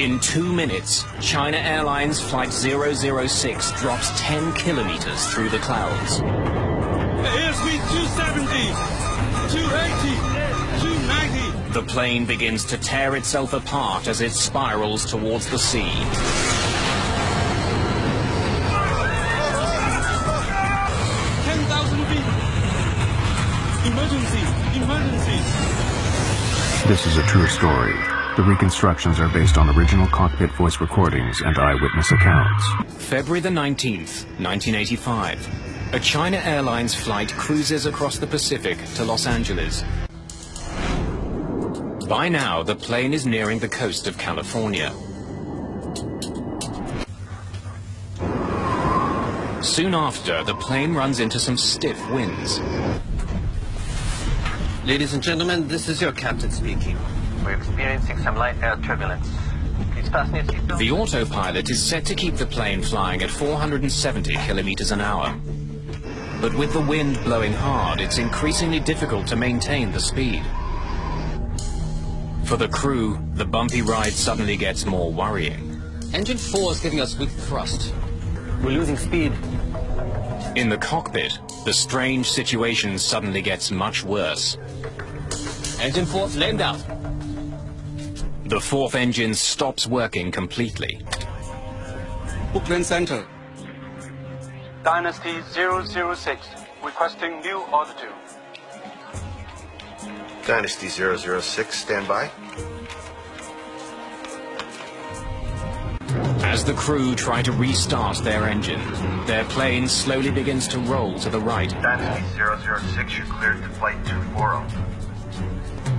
In 2 minutes, China Airlines Flight 006 drops 10 kilometers through the clouds. Airspeed 270, 280, 290. The plane begins to tear itself apart as it spirals towards the sea. 10,000 feet. Emergency, emergency. This is a true story. The reconstructions are based on original cockpit voice recordings and eyewitness accounts. February the 19th, 1985. A China Airlines flight cruises across the Pacific to Los Angeles. By now, the plane is nearing the coast of California. Soon after, the plane runs into some stiff winds. Ladies and gentlemen, this is your captain speaking. We're experiencing some light air turbulence. Please fasten your seatbelt. The autopilot is set to keep the plane flying at 470 kilometers an hour. But with the wind blowing hard, it's increasingly difficult to maintain the speed. For the crew, the bumpy ride suddenly gets more worrying. Engine 4 is giving us weak thrust. We're losing speed. In the cockpit, the strange situation suddenly gets much worse. Engine 4 flamed out. The fourth engine stops working completely. Oakland Center. Dynasty 006, requesting new altitude. Dynasty 006, stand by. As the crew try to restart their engine, their plane slowly begins to roll to the right. Dynasty 006, you're cleared to flight 240.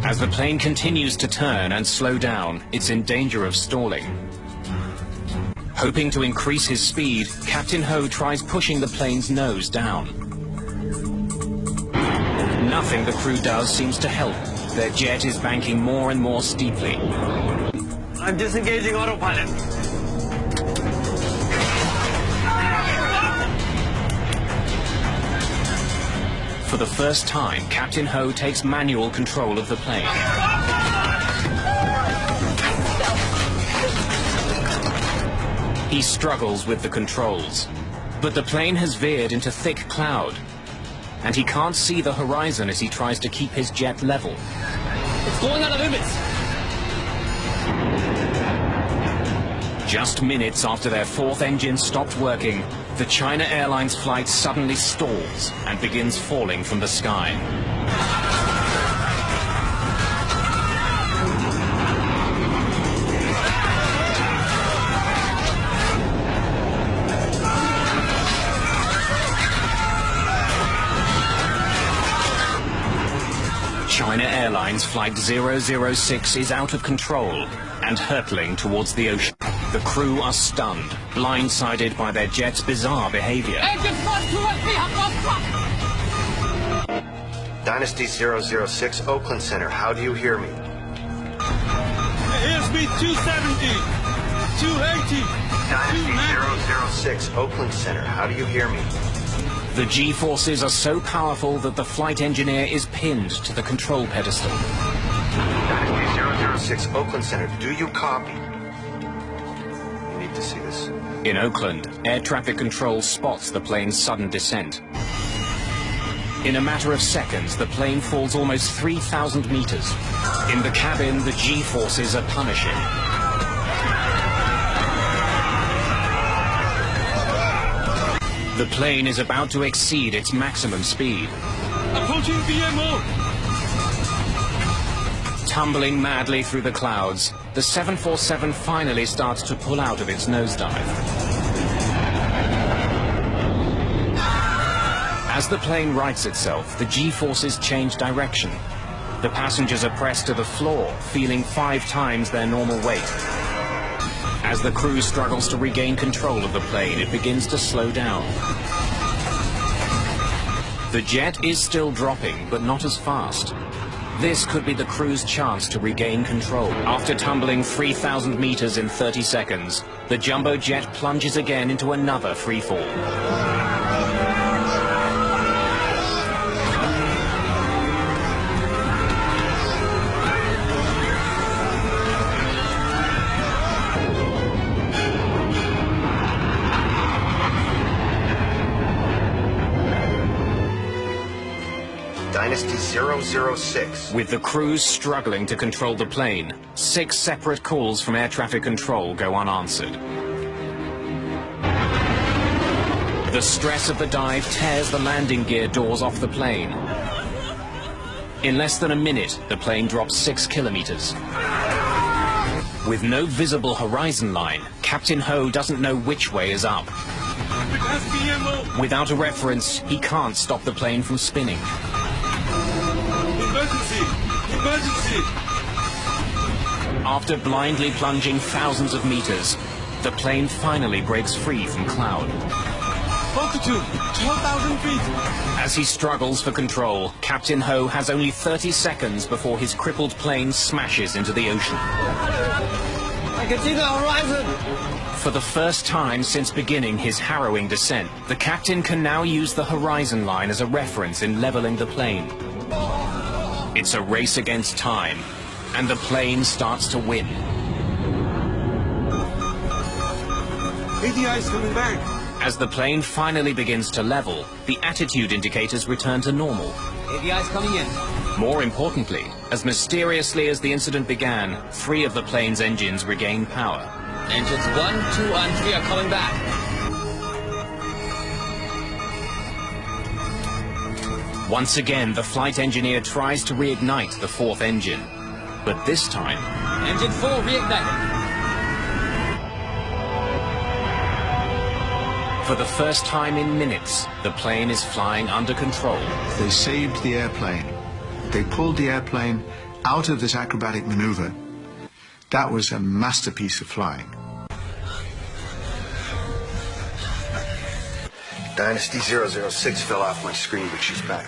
As the plane continues to turn and slow down, it's in danger of stalling. Hoping to increase his speed, Captain Ho tries pushing the plane's nose down. Nothing the crew does seems to help. Their jet is banking more and more steeply. I'm disengaging autopilot. For the first time, Captain Ho takes manual control of the plane. He struggles with the controls, but the plane has veered into thick cloud, and he can't see the horizon as he tries to keep his jet level. It's going out of limits. Just minutes after their fourth engine stopped working, the China Airlines flight suddenly stalls and begins falling from the sky. China Airlines Flight 006 is out of control and hurtling towards the ocean. The crew are stunned, blindsided by their jet's bizarre behavior. Engine 4 towards me, I'm on track. Dynasty 006, Oakland Center, how do you hear me? Airspeed 270, 280, Dynasty 290. 006, Oakland Center, how do you hear me? The G-forces are so powerful that the flight engineer is pinned to the control pedestal. Dynasty 006, Oakland Center, do you copy? You need to see this. In Oakland, air traffic control spots the plane's sudden descent. In a matter of seconds, the plane falls almost 3,000 meters. In the cabin, the G-forces are punishing. The plane is about to exceed its maximum speed. Approaching VMO. Tumbling madly through the clouds, the 747 finally starts to pull out of its nosedive. As the plane rights itself, the G-forces change direction. The passengers are pressed to the floor, feeling 5 times their normal weight. As the crew struggles to regain control of the plane, it begins to slow down. The jet is still dropping, but not as fast. This could be the crew's chance to regain control. After tumbling 3,000 meters in 30 seconds, the jumbo jet plunges again into another freefall. Dynasty 006. With the crews struggling to control the plane, 6 separate calls from air traffic control go unanswered. The stress of the dive tears the landing gear doors off the plane. In less than a minute, the plane drops 6 kilometers. With no visible horizon line, Captain Ho doesn't know which way is up. Without a reference, he can't stop the plane from spinning. Emergency! Emergency! After blindly plunging thousands of meters, the plane finally breaks free from cloud. Altitude 12,000 feet! As he struggles for control, Captain Ho has only 30 seconds before his crippled plane smashes into the ocean. I can see the horizon! For the first time since beginning his harrowing descent, the captain can now use the horizon line as a reference in leveling the plane. It's a race against time, and the plane starts to win. ADI is coming back. As the plane finally begins to level, the attitude indicators return to normal. ADI is coming in. More importantly, as mysteriously as the incident began, 3 of the plane's engines regain power. Engines 1, 2, and 3 are coming back. Once again, the flight engineer tries to reignite the 4th engine. But this time, Engine 4 reignited. for the first time in minutes, the plane is flying under control. They saved the airplane. They pulled the airplane out of this acrobatic maneuver. That was a masterpiece of flying. Dynasty 006 fell off my screen, but she's back.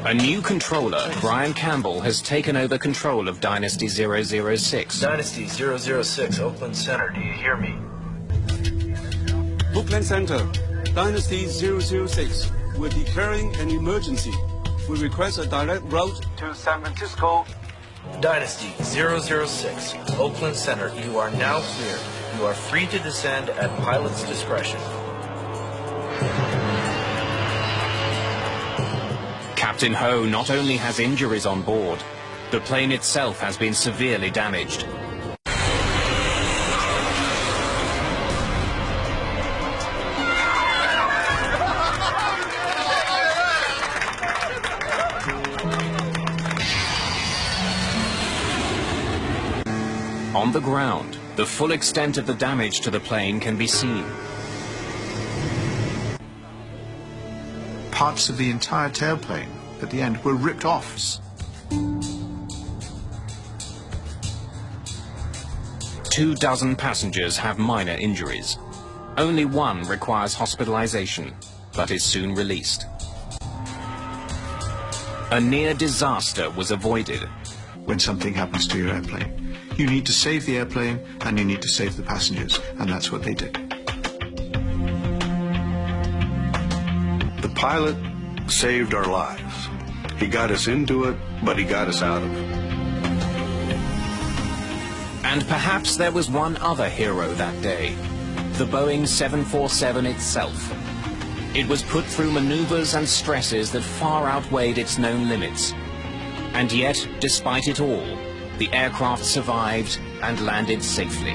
A new controller, Brian Campbell, has taken over control of Dynasty 006. Dynasty 006, Oakland Center, do you hear me? Oakland Center, Dynasty 006. We're declaring an emergency. We request a direct route to San Francisco. Dynasty 006, Oakland Center, you are now clear. You are free to descend at pilot's discretion. Captain Ho not only has injuries on board, the plane itself has been severely damaged. On the ground, the full extent of the damage to the plane can be seen. Parts of the entire tailplane at the end were ripped off. 24 passengers have minor injuries. Only 1 requires hospitalization, but is soon released. A near disaster was avoided. When something happens to your airplane, you need to save the airplane and you need to save the passengers, and that's what they did. The pilot saved our lives. He got us into it, but he got us out of it. And perhaps there was one other hero that day, the Boeing 747 itself. It was put through maneuvers and stresses that far outweighed its known limits. And yet, despite it all, the aircraft survived and landed safely.